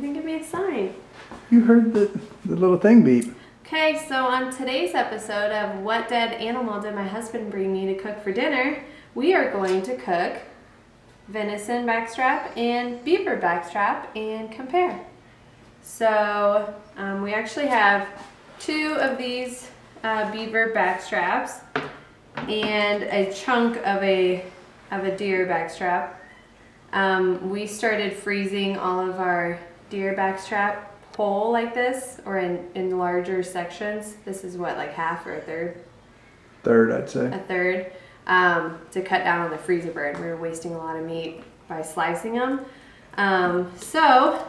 even give me a sign. You heard the little thing beep. Okay, so on today's episode of What Dead Animal Did My Husband Bring Me to Cook for Dinner, we are going to cook venison backstrap and beaver backstrap and compare. So we actually have 2 of these beaver backstraps and a chunk of a deer backstrap. We started freezing all of our deer backstrap whole like this, or in larger sections. This is what, like half or a third? Third, I'd say. A third, to cut down on the freezer burn. We were wasting a lot of meat by slicing them. So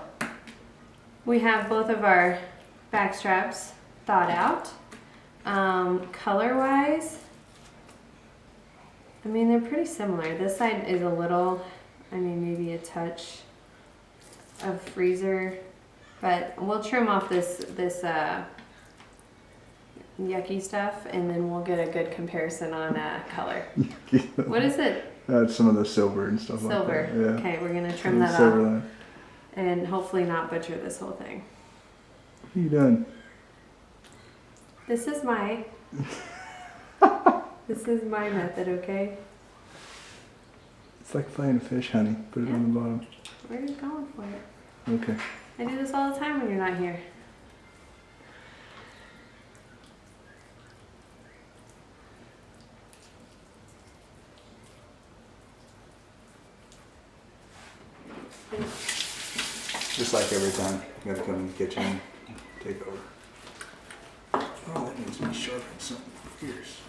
we have both of our backstraps thawed out. Color-wise, I mean, they're pretty similar. This side is a little, maybe a touch of freezer, but we'll trim off this yucky stuff, and then we'll get a good comparison on color. What is it? Some of the silver and stuff Silver. like that. Yeah. Okay, we're gonna trim that silver off, line. and hopefully not butcher this whole thing. What are you doing? This is my method, okay? It's like frying a fish, honey. Put it on the bottom. We're just going for it. Okay. I do this all the time when you're not here. Just like every time, you gotta come in the kitchen and take over. Oh, that needs to be sharpened something fierce.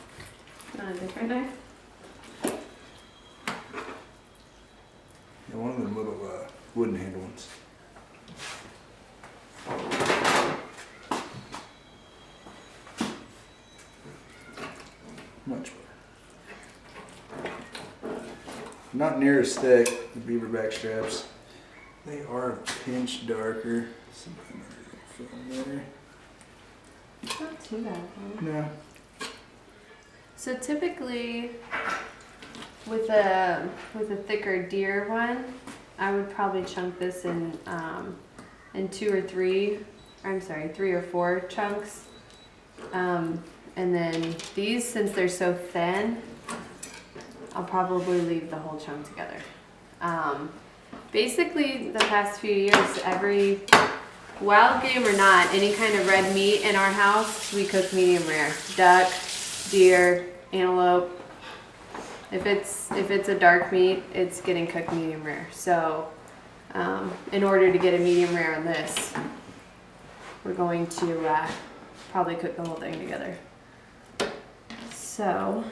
Not a different knife? Yeah, one of them little wooden handle ones. Much better. Not near as thick, the beaver back straps. They are a pinch darker. Something there. It's not too bad, though. No. So typically, with a thicker deer one, I would probably chunk this in 3 or 4 chunks. And then these, since they're so thin, I'll probably leave the whole chunk together. Basically, the past few years, every wild game or not, any kind of red meat in our house, we cook medium rare. Duck, deer, antelope. If it's a dark meat, it's getting cooked medium rare. So in order to get a medium rare on this, we're going to probably cook the whole thing together. So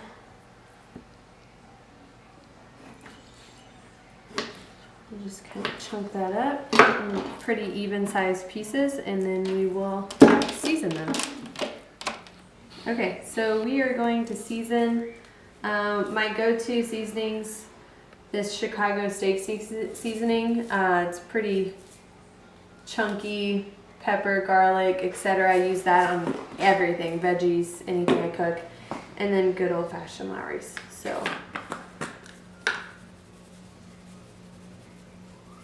we'll just kind of chunk that up in pretty even sized pieces, and then we will season them. Okay, so we are going to season. My go-to seasonings, this Chicago steak seasoning. It's pretty chunky, pepper, garlic, etc. I use that on everything, veggies, anything I cook. And then good old-fashioned Lowry's. So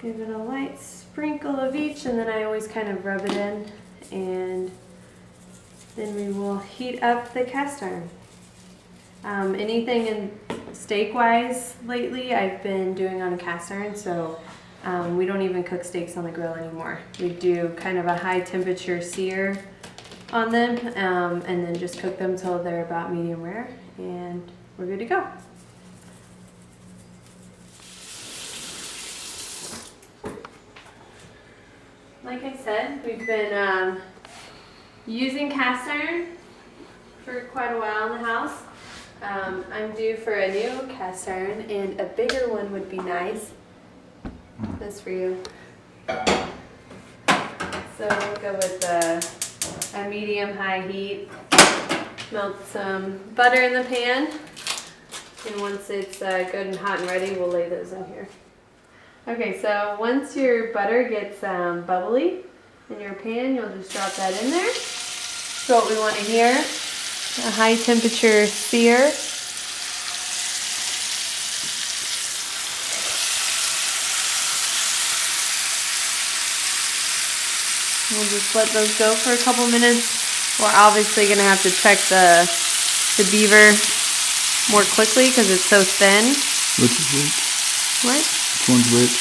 give it a light sprinkle of each, and then I always kind of rub it in, and then we will heat up the cast iron. Anything in steak-wise lately, I've been doing on a cast iron, so we don't even cook steaks on the grill anymore. We do kind of a high temperature sear on them, and then just cook them till they're about medium rare, and we're good to go. Like I said, we've been using cast iron for quite a while in the house. I'm due for a new cast iron, and a bigger one would be nice. That's for you. So we'll go with a medium-high heat. Melt some butter in the pan, and once it's good and hot and ready, we'll lay those in here. Okay, so once your butter gets bubbly in your pan, you'll just drop that in there. So what we want to hear, a high temperature sear. We'll just let those go for a couple minutes. We're obviously gonna have to check the beaver more quickly because it's so thin. Which is which? What? Which one's which?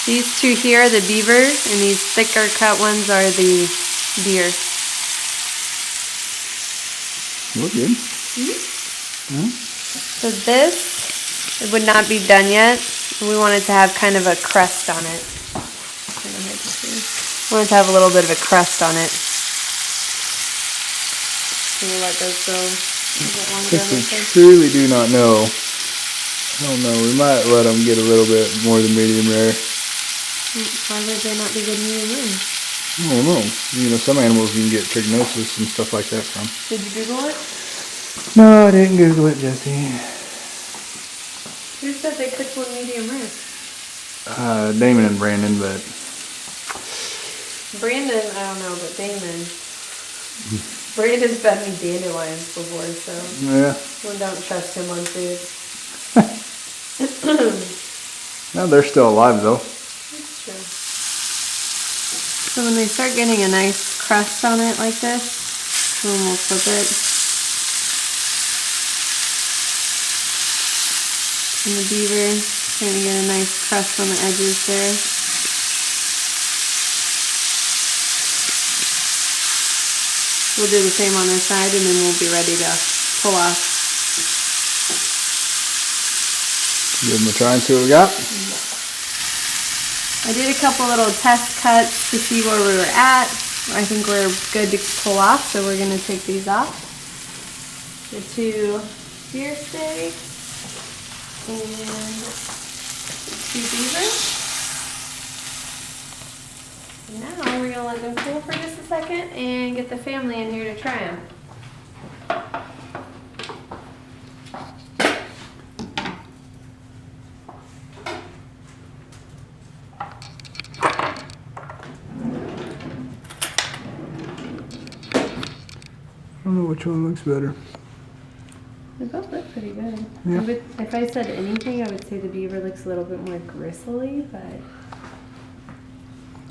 These two here are the beavers, and these thicker cut ones are the deer. Look good. So this, it would not be done yet. We want it to have kind of a crust on it. We want it to have a little bit of a crust on it. Can you let those go a bit longer? If we truly do not know, I don't know, we might let them get a little bit more than medium rare. Why would they not be good medium rare? I don't know. You know, some animals you can get trichinosis and stuff like that from. Did you Google it? No, I didn't Google it, Jesse. Who said they cooked one medium rare? Damon and Brandon, but... Brandon, I don't know, but Damon. Brandon's fed me dandelions before, so Yeah. we don't trust him on food. No, they're still alive, though. That's true. So when they start getting a nice crust on it like this, then we'll flip it. And the beaver, trying to get a nice crust on the edges there. We'll do the same on this side and then we'll be ready to pull off. Give them a try and see what we got. I did a couple little test cuts to see where we were at. I think we're good to pull off, so we're gonna take these off. The two deer steaks and the two beavers. Now we're gonna let them cool for just a second and get the family in here to try them. I don't know which one looks better. They both look pretty good. Yeah. If I said anything, I would say the beaver looks a little bit more gristly, but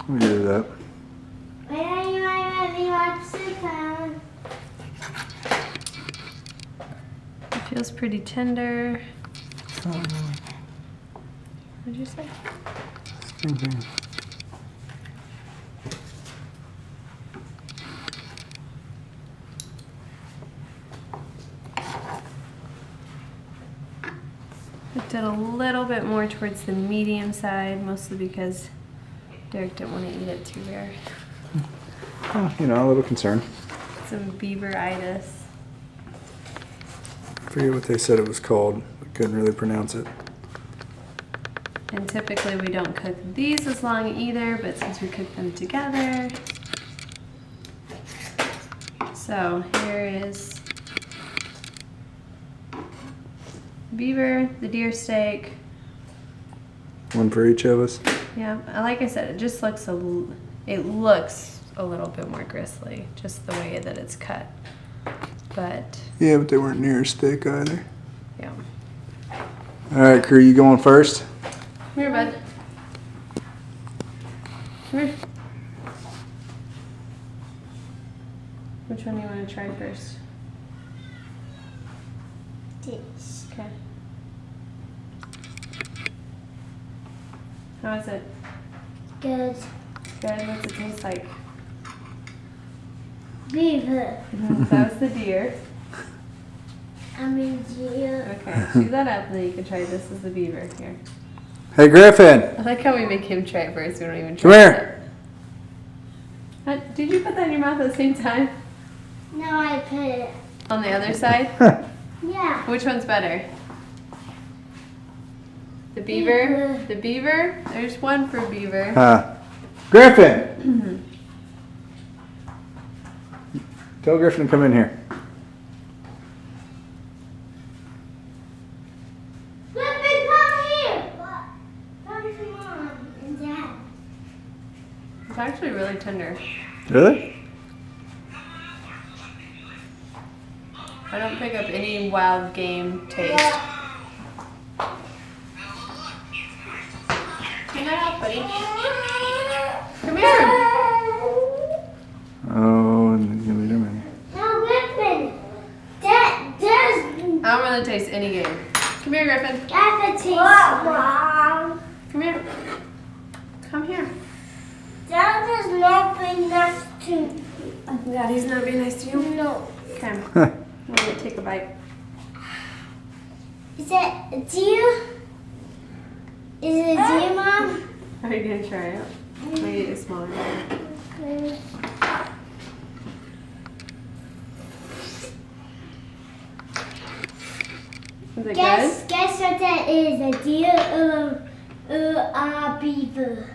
I'll give it that. it feels pretty tender. Oh, What'd you say? same thing. Looked it a little bit more towards the medium side, mostly because Derek didn't want to eat it too rare. Oh, you know, a little concerned. Some beaveritis. I forget what they said it was called. I couldn't really pronounce it. And typically we don't cook these as long either, but since we cook them together. So here is beaver, the deer steak. One for each of us. Yeah, like I said, it just looks it looks a little bit more gristly, just the way that it's cut. But Yeah, but they weren't near as thick either. yeah. All right, crew, you going first? Come here, bud. Come here. Which one do you want to try first? This. Okay. How is it? Good. Good. What's it taste like? Beaver. That was the deer. I mean deer. Okay, chew that up and then you can try this as the beaver. Here. Hey, Griffin. I like how we make him try it first. We don't even try Come here. it. Did you put that in your mouth at the same time? No, I put it. On the other side? Yeah. Which one's better? The beaver? Beaver. The beaver? There's one for beaver. Griffin. Tell Griffin to come in here. Griffin, come here. Come to Mom and Dad. It's actually really tender. Really? I don't pick up any wild game taste. Turn that off, buddy. Come here. Oh, and then you leave them in. No, Griffin. There's I don't want to taste any game. Come here, Griffin. that's a taste. What, Mom? Come here. Come here. That is not very nice to. Daddy's not being nice to you? No. Okay. I'm going to take a bite. Is it a deer? Is it a deer, Mom? Are you going to try it? Maybe it's smaller. Is it Guess what that is? A deer or a beaver?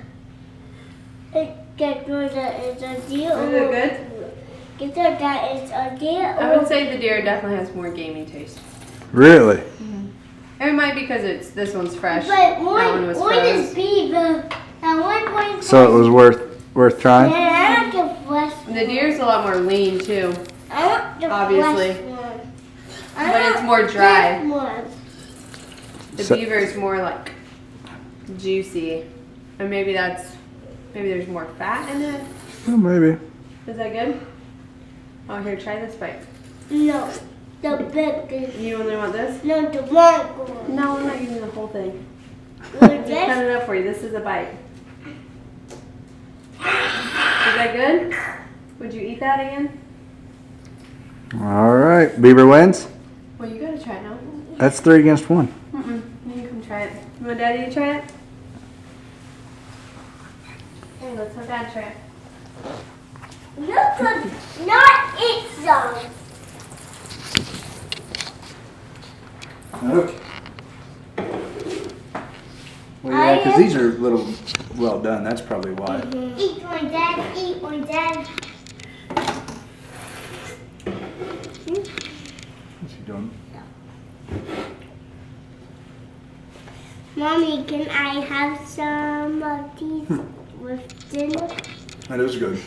Guess what that is? A deer good? Is or it good? guess what that is? A deer or I would say the deer definitely has more gamey taste. Really? It might be because this one's fresh. But that one one was is froze. beaver and one point. So it was worth trying? Yeah, I want the fresh one. The deer's a lot more lean too. I want the Obviously. fresh one. But it's more dry. This one. The So- beaver is more like juicy. And maybe there's more fat in it. Well, maybe. Is that good? Oh, here, try this bite. No, the big. You only want this? No, the one one. No, I'm not giving you the whole thing. Or Just cut this. it up for you. This is a bite. Is that good? Would you eat that again? All right. Beaver wins. Well, you gotta try it now. That's 3 against 1. You can come try it. You want Daddy to try it? Hey, let's have Dad try it. Not eat some. Okay. Well, yeah, because these are a little well done. That's probably why. Eat one, Dad. Eat one, Dad. What's he doing? Mommy, can I have some of these with dinner? That is good.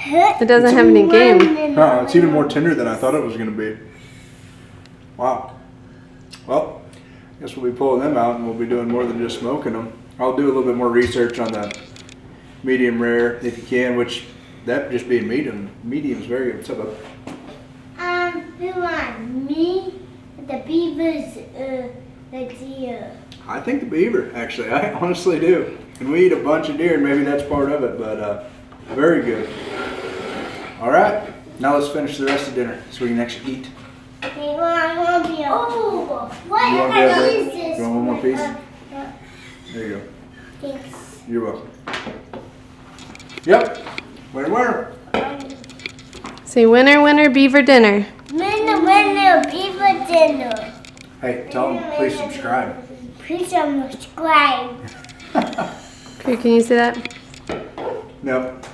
It doesn't have any game. It's even more tender than I thought it was going to be. Wow. Well, I guess we'll be pulling them out and we'll be doing more than just smoking them. I'll do a little bit more research on the medium rare if you can, which that just being medium is very good. What's up, bub? Who won? Me? The beavers, the deer. I think the beaver, actually. I honestly do. And we eat a bunch of deer, and maybe that's part of it, but very good. All right, now let's finish the rest of dinner so we can actually eat. Okay, well, I want to be a. Oh, what You want to is be this? You want one more piece? There you go. Thanks. You're welcome. Yep. Winner. Say winner, winner, beaver dinner. Winner, beaver dinner. Hey, tell them please subscribe. Please subscribe. Here, can you say that? Nope.